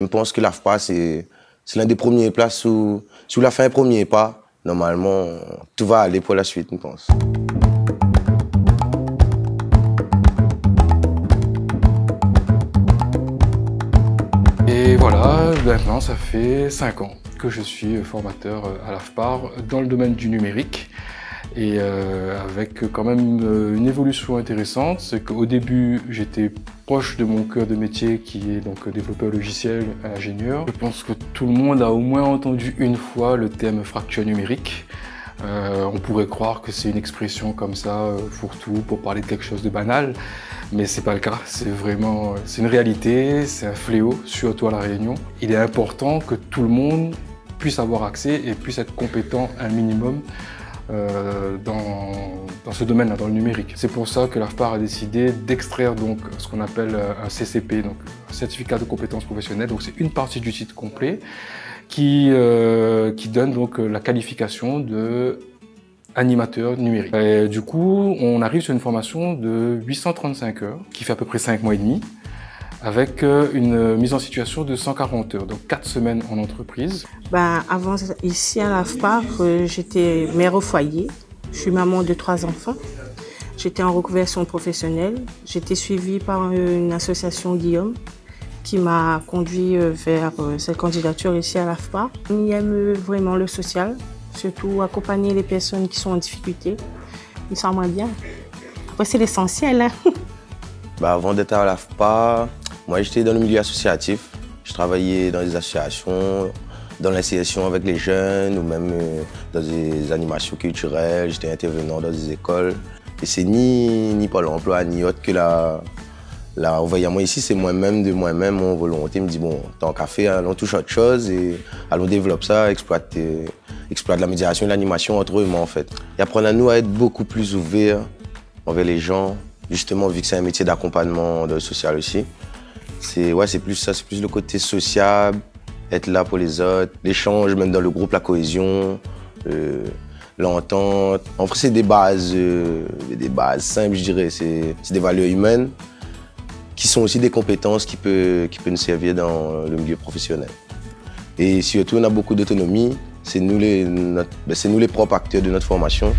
Je pense que l'AFPA, c'est l'un des premiers places où, si on a fait un premier pas, normalement, tout va aller pour la suite, je pense. Et voilà, maintenant ça fait 5 ans que je suis formateur à l'AFPA dans le domaine du numérique. Et avec quand même une évolution intéressante, c'est qu'au début j'étais proche de mon cœur de métier qui est donc développeur logiciel et ingénieur. Je pense que tout le monde a au moins entendu une fois le terme fracture numérique. On pourrait croire que c'est une expression comme ça, fourre-tout, pour parler de quelque chose de banal, mais c'est pas le cas. C'est une réalité, c'est un fléau, surtout à La Réunion. Il est important que tout le monde puisse avoir accès et puisse être compétent un minimum dans ce domaine-là, dans le numérique. C'est pour ça que l'AFPA a décidé d'extraire donc ce qu'on appelle un CCP, donc un certificat de compétences professionnelles. Donc c'est une partie du site complet qui donne donc la qualification de animateur numérique. Et du coup, on arrive sur une formation de 835 heures, qui fait à peu près 5 mois et demi, avec une mise en situation de 140 heures, donc 4 semaines en entreprise. Avant, ici à l'AFPA, j'étais mère au foyer. Je suis maman de 3 enfants. J'étais en reconversion professionnelle. J'étais suivie par une association Guillaume qui m'a conduit vers cette candidature ici à l'AFPA. On aime vraiment le social, surtout accompagner les personnes qui sont en difficulté. Ils sont moins bien. Après, c'est l'essentiel. Hein? Avant d'être à l'AFPA, moi j'étais dans le milieu associatif. Je travaillais dans des associations, dans l'insertion avec les jeunes ou même dans des animations culturelles. J'étais intervenant dans des écoles. Et c'est ni Pôle emploi ni autre que là, moi ici, c'est moi-même, de moi-même, mon volonté me dit, bon, tant qu'à faire, allons toucher autre chose et allons développer ça, exploite la médiation et l'animation entre eux, en fait. Et apprendre à nous à être beaucoup plus ouverts envers les gens, justement, vu que c'est un métier d'accompagnement dans le social aussi. C'est plus ça, c'est plus le côté sociable, être là pour les autres, l'échange, même dans le groupe, la cohésion, l'entente. En fait, c'est des bases simples, je dirais, c'est des valeurs humaines, qui sont aussi des compétences qui peuvent nous servir dans le milieu professionnel. Et surtout, on a beaucoup d'autonomie. C'est nous les propres acteurs de notre formation.